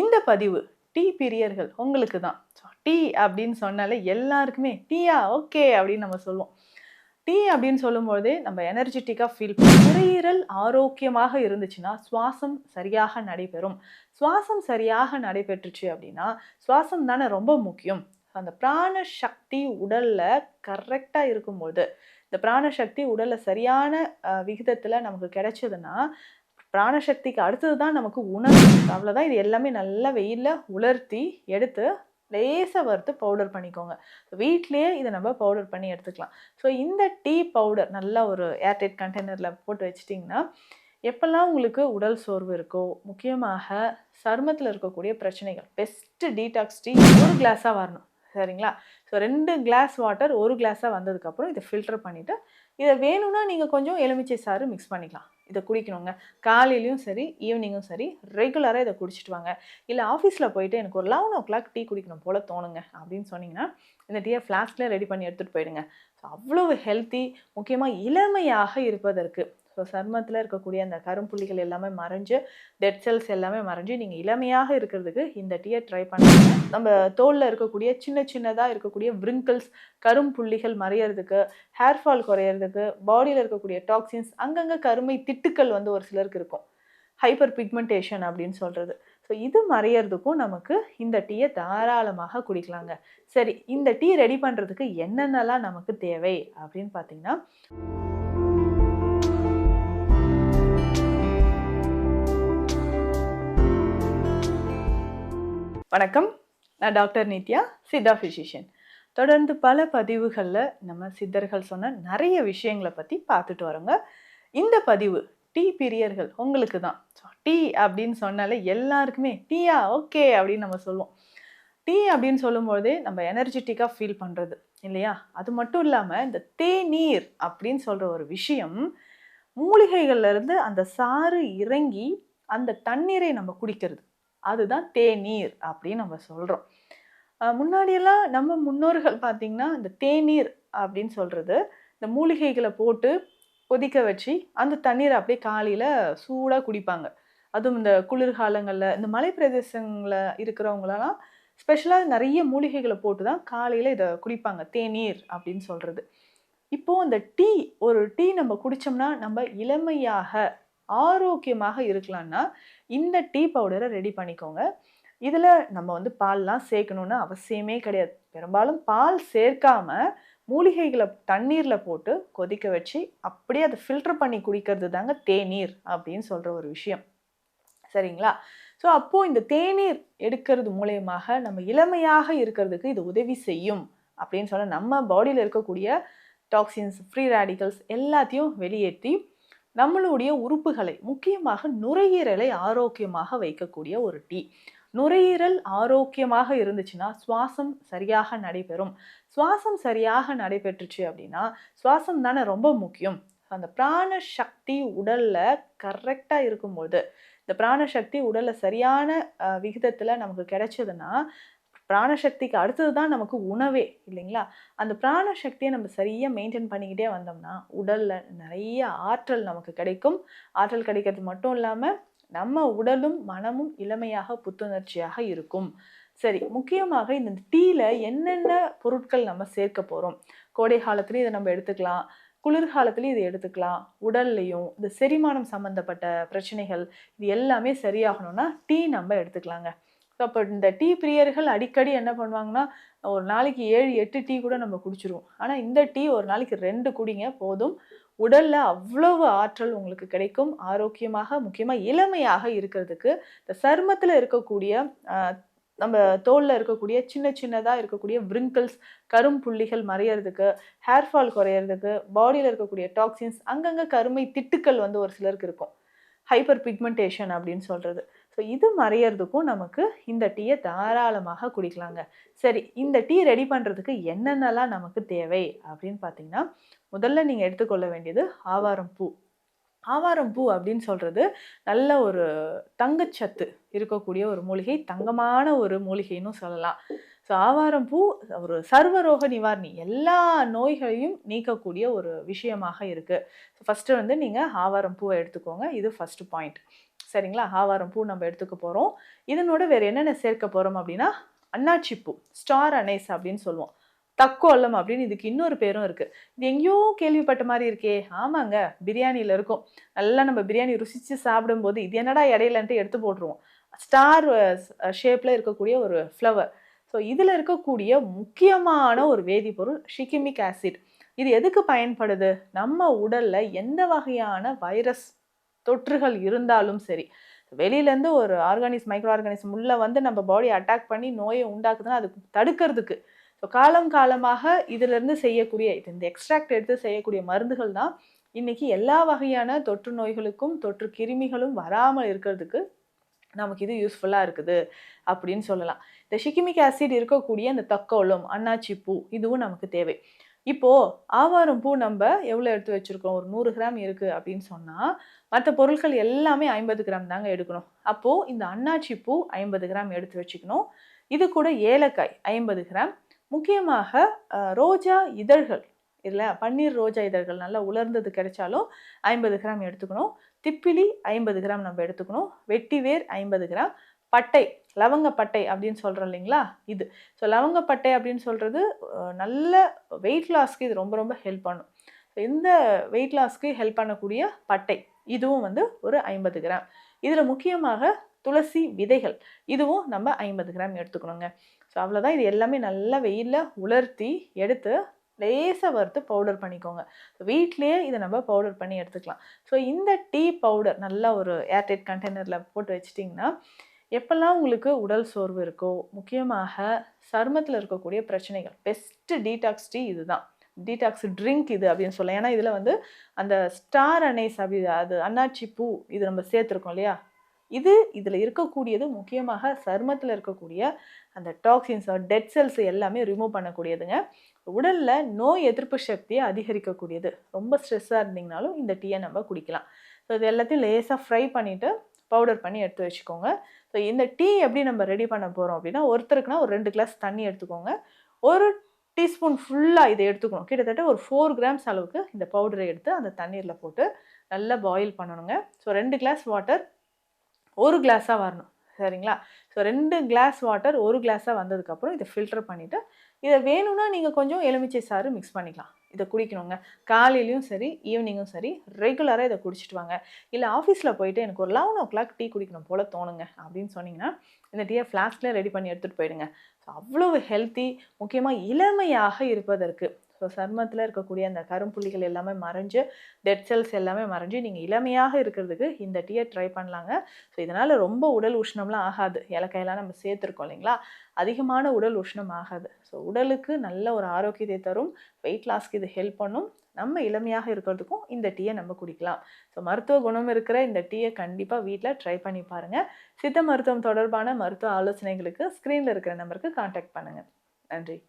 இந்த பதிவு டீ பிரியர்கள் உங்களுக்கு தான். டீ அப்படின்னு சொன்னாலே எல்லாருக்குமே டீயா ஓகே அப்படின்னு நம்ம சொல்லுவோம். டீ அப்படின்னு சொல்லும்போதே நம்ம எனர்ஜெட்டிக்கா ஃபீல் பண்ணுவோம். நுரையீரல் ஆரோக்கியமாக இருந்துச்சுன்னா சுவாசம் சரியாக நடைபெறும். சுவாசம் சரியாக நடைபெற்றுச்சு அப்படின்னா சுவாசம் தானே ரொம்ப முக்கியம். அந்த பிராண சக்தி உடல்ல கரெக்டா இருக்கும்போது இந்த பிராண சக்தி உடல்ல சரியான விகிதத்துல நமக்கு கிடைச்சதுன்னா பிராணசக்திக்கு அடுத்தது தான் நமக்கு உணவு. அவ்வளோதான். இது எல்லாமே நல்லா வெயில்ல உலர்த்தி எடுத்து லேசா வறுத்து பவுடர் பண்ணிக்கோங்க. வீட்லயே இதை நம்ம பவுடர் பண்ணி எடுத்துக்கலாம். ஸோ இந்த டீ பவுடர் நல்லா ஒரு ஏர்டைட் கண்டெய்னர்ல போட்டு வச்சிட்டிங்கன்னா, எப்பெல்லாம் உங்களுக்கு உடல் சோர்வு இருக்கோ, முக்கியமாக சருமத்தில இருக்கக்கூடிய பிரச்சனைகள், பெஸ்ட் டீடாக்ஸ் டீ 1 கிளாஸா வரணும். சரிங்களா? ஸோ 2 கிளாஸ் வாட்டர் 1 கிளாஸா வந்ததுக்கப்புறம் இதை ஃபில்டர் பண்ணிட்டு, இதை வேணும்னா நீங்க கொஞ்சம் எலுமிச்சை சாறு மிக்ஸ் பண்ணிக்கலாம். இதை குடிக்கணுங்க. காலையிலயும் சரி, ஈவினிங்கும் சரி, ரெகுலரா இதை குடிச்சிட்டு வாங்க. இல்ல ஆஃபீஸ்ல போயிட்டு எனக்கு ஒரு 11:00 டீ குடிக்கணும் போல தோணுங்க அப்படின்னு சொன்னீங்கன்னா, இந்த டீயை ஃப்ளாஸ்க்ல ரெடி பண்ணி எடுத்துட்டு போயிடுங்க. ஸோ அவ்வளவு ஹெல்த்தி, முக்கியமா இளமையாக இருப்பதற்கு. ஸோ சருமத்தில் இருக்கக்கூடிய அந்த கரும்புள்ளிகள் எல்லாமே மறைஞ்சு, டெட் செல்ஸ் எல்லாமே மறைஞ்சு நீங்க இளமையாக இருக்கிறதுக்கு இந்த டீயை ட்ரை பண்ணுங்க. நம்ம தோல்ல இருக்கக்கூடிய சின்ன சின்னதா இருக்கக்கூடிய விரிங்கிள்ஸ், கரும்புள்ளிகள் மறையறதுக்கு, ஹேர் ஃபால் குறையறதுக்கு, பாடியில் இருக்கக்கூடிய டாக்ஸின்ஸ், அங்கங்கே கருமை திட்டுக்கள் வந்து ஒரு சிலருக்கு இருக்கும். ஹைப்பர் பிக்மெண்டேஷன் அப்படின்னு சொல்றது. ஸோ இது மறையறதுக்கும் நமக்கு இந்த டீயை தாராளமாக குடிக்கலாங்க. சரி, இந்த டீ ரெடி பண்ணுறதுக்கு என்னென்னலாம் நமக்கு தேவை அப்படின்னு பார்த்தீங்கன்னா, வணக்கம். நான் டாக்டர் நித்யா, சித்தா ஃபிசிஷியன். தொடர்ந்து பல பதிவுகளில் நம்ம சித்தர்கள் சொன்ன நிறைய விஷயங்களை பற்றி பார்த்துட்டு வரோங்க. இந்த பதிவு டீ பிரியர்கள் உங்களுக்கு தான். டீ அப்படின்னு சொன்னாலே எல்லாருக்குமே டீயா ஓகே அப்படின்னு நம்ம சொல்லுவோம். டீ அப்படின்னு சொல்லும்போதே நம்ம எனர்ஜெட்டிக்காக ஃபீல் பண்ணுறது இல்லையா? அது மட்டும் இல்லாமல் இந்த தேநீர் அப்படின்னு சொல்கிற ஒரு விஷயம், மூலிகைகள்லேருந்து அந்த சாறு இறங்கி அந்த தண்ணீரை நம்ம குடிக்கிறது. அதுதான் தேநீர் அப்படின்னு நம்ம சொல்கிறோம். முன்னாடியெல்லாம் நம்ம முன்னோர்கள் பார்த்தீங்கன்னா, இந்த தேநீர் அப்படின்னு சொல்கிறது, இந்த மூலிகைகளை போட்டு கொதிக்க வச்சு அந்த தண்ணீரை அப்படியே காலையில் சூடாக குடிப்பாங்க. அதுவும் இந்த குளிர்காலங்களில், இந்த மலை பிரதேசங்களில் இருக்கிறவங்களெல்லாம் ஸ்பெஷலாக நிறைய மூலிகைகளை போட்டு தான் காலையில் இதை குடிப்பாங்க. தேநீர் அப்படின்னு சொல்கிறது. இப்போது இந்த டீ, ஒரு டீ நம்ம குடித்தோம்னா நம்ம இளமையாக ஆரோக்கியமாக இருக்கலாம்னா இந்த டீ பவுடரை ரெடி பண்ணிக்கோங்க. இதில் நம்ம வந்து பால்லாம் சேர்க்கணுன்னு அவசியமே கிடையாது. பெரும்பாலும் பால் சேர்க்காம மூலிகைகளை தண்ணீரில் போட்டு கொதிக்க வச்சு அப்படியே அதை ஃபில்டர் பண்ணி குடிக்கிறது தாங்க தேநீர் அப்படின்னு சொல்கிற ஒரு விஷயம். சரிங்களா? ஸோ அப்போது இந்த தேநீர் எடுக்கிறது மூலயமாக நம்ம இளமையாக இருக்கிறதுக்கு இது உதவி செய்யும் அப்படின்னு சொல்ல, நம்ம பாடியில் இருக்கக்கூடிய டாக்ஸின்ஸ், ஃப்ரீ ரேடிக்கல்ஸ் எல்லாத்தையும் வெளியேற்றி நம்மளுடைய உறுப்புகளை, முக்கியமாக நுரையீரலை ஆரோக்கியமாக வைக்கக்கூடிய ஒரு டீ. நுரையீரல் ஆரோக்கியமாக இருந்துச்சுன்னா சுவாசம் சரியாக நடைபெறும். சுவாசம் சரியாக நடைபெற்றுச்சு அப்படின்னா சுவாசம் தானே ரொம்ப முக்கியம். அந்த பிராண சக்தி உடல்ல கரெக்டா இருக்கும்போது, இந்த பிராண சக்தி உடல்ல சரியான விகிதத்துல நமக்கு கிடைச்சதுன்னா பிராணசக்திக்கு அடுத்தது தான் நமக்கு உணவே இல்லைங்களா? அந்த பிராணசக்தியை நம்ம சரியாக மெயின்டைன் பண்ணிக்கிட்டே வந்தோம்னா உடலில் நிறைய ஆற்றல் நமக்கு கிடைக்கும். ஆற்றல் கிடைக்கிறது மட்டும் இல்லாமல் நம்ம உடலும் மனமும் இளமையாக புத்துணர்ச்சியாக இருக்கும். சரி, முக்கியமாக இந்த டீயில் என்னென்ன பொருட்கள் நம்ம சேர்க்க போகிறோம்? கோடை காலத்துலேயும் இதை நம்ம எடுத்துக்கலாம், குளிர்காலத்துலேயும் இதை எடுத்துக்கலாம். உடல்லையும் இந்த செரிமானம் சம்மந்தப்பட்ட பிரச்சனைகள் இது எல்லாமே சரியாகணும்னா டீ நம்ம எடுத்துக்கலாங்க. ஸோ அப்போ இந்த டீ பிரியர்கள் அடிக்கடி என்ன பண்ணுவாங்கன்னா, ஒரு நாளைக்கு 7, 8 டீ கூட நம்ம குடிச்சிருவோம். ஆனால் இந்த டீ ஒரு நாளைக்கு 2 குடிங்க போதும். உடல்ல அவ்வளவு ஆற்றல் உங்களுக்கு கிடைக்கும். ஆரோக்கியமாக, முக்கியமாக இளமையாக இருக்கிறதுக்கு இந்த சருமத்தில் இருக்கக்கூடிய நம்ம தோலில் இருக்கக்கூடிய சின்ன சின்னதாக இருக்கக்கூடிய விரிங்கிள்ஸ், கரும்புள்ளிகள் மறையறதுக்கு, ஹேர் ஃபால் குறையிறதுக்கு, பாடியில் இருக்கக்கூடிய டாக்ஸின்ஸ், அங்கங்கே கருமை திட்டுக்கள் வந்து ஒரு சிலருக்கு இருக்கும். ஹைப்பர் பிக்மெண்டேஷன் அப்படின்னு சொல்கிறது. ஸோ இது மறையறதுக்கும் நமக்கு இந்த டீயை தாராளமாக குடிக்கலாங்க. சரி, இந்த டீ ரெடி பண்ணுறதுக்கு என்னென்னலாம் நமக்கு தேவை அப்படின்னு பார்த்தீங்கன்னா, முதல்ல நீங்கள் எடுத்துக்கொள்ள வேண்டியது ஆவாரம் பூ. ஆவாரம் பூ அப்படின்னு சொல்கிறது நல்ல ஒரு தங்கச்சத்து இருக்கக்கூடிய ஒரு மூலிகை, தங்கமான ஒரு மூலிகைன்னு சொல்லலாம். ஸோ ஆவாரம் பூ ஒரு சர்வரோக நிவாரணி, எல்லா நோய்களையும் நீக்கக்கூடிய ஒரு விஷயமாக இருக்குது. ஸோ ஃபஸ்ட்டு வந்து நீங்கள் ஆவாரம் பூவை எடுத்துக்கோங்க. இது ஃபஸ்ட்டு பாயிண்ட். சரிங்களா? ஆவாரம் பூ நம்ம எடுத்துக்க போறோம். இதனோட வேற என்னென்ன சேர்க்க போறோம் அப்படின்னா, அன்னாச்சி பூ, ஸ்டார் அனைஸ் அப்படின்னு சொல்லுவோம். தக்கோலம் அப்படின்னு இதுக்கு இன்னொரு பேரும் இருக்கு. இது எங்கேயோ கேள்விப்பட்ட மாரி இருக்கே! ஆமாங்க, பிரியாணில இருக்கும். நல்லா நம்ம பிரியாணி ருசிச்சு சாப்பிடும்போது, இது என்னடா இடையிலன்ட்டு எடுத்து போட்டுருவோம். ஸ்டார் ஷேப்ல இருக்கக்கூடிய ஒரு ஃப்ளவர். ஸோ இதுல இருக்கக்கூடிய முக்கியமான ஒரு வேதிப்பொருள் ஷிகிமிக் ஆசிட். இது எதுக்கு பயன்படுது? நம்ம உடல்ல எந்த வகையான வைரஸ் தொற்றுகள் இருந்தாலும் சரி, வெளியிலேருந்து ஒரு மைக்ரோ ஆர்கானிசம் உள்ள வந்து நம்ம பாடிய அட்டாக் பண்ணி நோய உண்டாக்குதுன்னா, அதுக்கு தடுக்கிறதுக்கு ஸோ காலம் காலமாக இதிலிருந்து செய்யக்கூடிய இந்த எக்ஸ்ட்ராக்ட் எடுத்து செய்யக்கூடிய மருந்துகள் தான் இன்னைக்கு எல்லா வகையான தொற்று நோய்களுக்கும், தொற்று கிருமிகளும் வராமல் இருக்கிறதுக்கு நமக்கு இது யூஸ்ஃபுல்லா இருக்குது அப்படின்னு சொல்லலாம். இந்த ஷிகிமிக் ஆசிட் இருக்கக்கூடிய இந்த தக்கோலம், அன்னாச்சி பூ இதுவும் நமக்கு தேவை. இப்போ ஆவாரம் பூ நம்ப எவ்வளோ எடுத்து வச்சிருக்கோம்? ஒரு 100 கிராம் இருக்கு அப்படின்னு சொன்னா, மத்த பொருட்கள் எல்லாமே 50 கிராம் தாங்க எடுக்கணும். அப்போ இந்த அன்னாச்சி பூ 50 கிராம் எடுத்து வச்சுக்கணும். இது கூட ஏலக்காய் 50 கிராம். முக்கியமாக ரோஜா இதழ்கள் இல்ல பன்னீர் ரோஜா இதழ்கள் நல்லா உலர்ந்தது கிடைச்சாலும் 50 கிராம் எடுத்துக்கணும். திப்பிலி 50 கிராம் நம்ம எடுத்துக்கணும். வெட்டிவேர் 50 கிராம். பட்டை, லவங்கப்பட்டை அப்படின்னு சொல்றோம் இல்லைங்களா? இது. ஸோ லவங்கப்பட்டை அப்படின்னு சொல்றது நல்ல வெயிட் லாஸ்க்கு இது ரொம்ப ரொம்ப ஹெல்ப் பண்ணும். இந்த வெயிட் லாஸ்க்கு ஹெல்ப் பண்ணக்கூடிய பட்டை, இதுவும் வந்து ஒரு 50 கிராம். இதில் முக்கியமாக துளசி விதைகள், இதுவும் நம்ம 50 கிராம் எடுத்துக்கணுங்க. ஸோ அவ்வளோதான். இது எல்லாமே நல்லா வெயிலில் உலர்த்தி எடுத்து லேசாக வறுத்து பவுடர் பண்ணிக்கோங்க. வீட்டிலேயே இதை நம்ம பவுடர் பண்ணி எடுத்துக்கலாம். ஸோ இந்த டீ பவுடர் நல்லா ஒரு ஏர்டைட் கண்டெய்னரில் போட்டு வச்சிட்டிங்கன்னா, எப்பெல்லாம் உங்களுக்கு உடல் சோர்வு இருக்கோ, முக்கியமாக சருமத்தில் இருக்கக்கூடிய பிரச்சனைகள், பெஸ்ட்டு டீடாக்ஸ் டீ இதுதான். டீடாக்ஸ் ட்ரிங்க் இது அப்படின்னு சொல்லலாம். ஏன்னா இதில் வந்து அந்த ஸ்டார் அனைஸ் அப்படி அது அன்னாச்சி பூ இது நம்ம சேர்த்துருக்கோம் இல்லையா? இதில் இருக்கக்கூடியது முக்கியமாக சருமத்தில் இருக்கக்கூடிய அந்த டாக்ஸின்ஸ் டெட் செல்ஸ் எல்லாமே ரிமூவ் பண்ணக்கூடியதுங்க. உடலில் நோய் எதிர்ப்பு சக்தியை அதிகரிக்கக்கூடியது. ரொம்ப ஸ்ட்ரெஸ்ஸாக இருந்தீங்கனாலும் இந்த டீயை நம்ம குடிக்கலாம். ஸோ இது எல்லாத்தையும் லேசாக ஃப்ரை பண்ணிவிட்டு பவுடர் பண்ணி எடுத்து வச்சுக்கோங்க. ஸோ இந்த டீ எப்படி நம்ம ரெடி பண்ண போகிறோம் அப்படின்னா, ஒருத்தருக்குனா ஒரு 2 கிளாஸ் தண்ணி எடுத்துக்கோங்க. ஒரு டீஸ்பூன் ஃபுல்லாக இதை எடுத்துக்கணும். கிட்டத்தட்ட ஒரு 4 கிராம்ஸ் அளவுக்கு இந்த பவுடரை எடுத்து அந்த தண்ணீரில் போட்டு நல்லா பாயில் பண்ணணுங்க. ஸோ 2 கிளாஸ் வாட்டர் 1 கிளாஸாக வரணும். சரிங்களா? ஸோ 2 கிளாஸ் வாட்டர் 1 கிளாஸாக வந்ததுக்கப்புறம் இதை ஃபில்டர் பண்ணிவிட்டு, இதை வேணும்னா நீங்கள் கொஞ்சம் எலுமிச்சை சாறு மிக்ஸ் பண்ணிக்கலாம். இதை குடிக்கணுங்க. காலையிலயும் சரி, ஈவினிங்கும் சரி, ரெகுலராக இதை குடிச்சிட்டு வாங்க. இல்லை ஆஃபீஸில் போயிட்டு எனக்கு ஒரு 11:00 டீ குடிக்கணும் போல் தோணுங்க அப்படின்னு சொன்னீங்கன்னா, இந்த டீயை ஃப்ளாஸ்கில் ரெடி பண்ணி எடுத்துகிட்டு போயிடுங்க. ஸோ அவ்வளவு ஹெல்த்தி, முக்கியமாக இளமையாக இருப்பதற்கு. ஸோ சருமத்தில் இருக்கக்கூடிய அந்த கரும்புள்ளிகள் எல்லாமே மறைஞ்சு, டெட் செல்ஸ் எல்லாமே மறைஞ்சு, நீங்கள் இளமையாக இருக்கிறதுக்கு இந்த டீயை ட்ரை பண்ணலாங்க. ஸோ இதனால் ரொம்ப உடல் உஷ்ணம்லாம் ஆகாது. ஏலக்காயெல்லாம் நம்ம சேர்த்துருக்கோம் இல்லைங்களா? அதிகமான உடல் உஷ்ணம் ஆகாது. ஸோ உடலுக்கு நல்ல ஒரு ஆரோக்கியத்தை தரும். வெயிட் லாஸ்க்கு இது ஹெல்ப் பண்ணும். நம்ம இளமையாக இருக்கிறதுக்கும் இந்த டீயை நம்ம குடிக்கலாம். ஸோ மருத்துவ குணம் இருக்கிற இந்த டீயை கண்டிப்பாக வீட்டில் ட்ரை பண்ணி பாருங்கள். சித்த மருத்துவம் தொடர்பான மருத்துவ ஆலோசனைகளுக்கு ஸ்க்ரீனில் இருக்கிற நம்பருக்கு கான்டாக்ட் பண்ணுங்கள். நன்றி.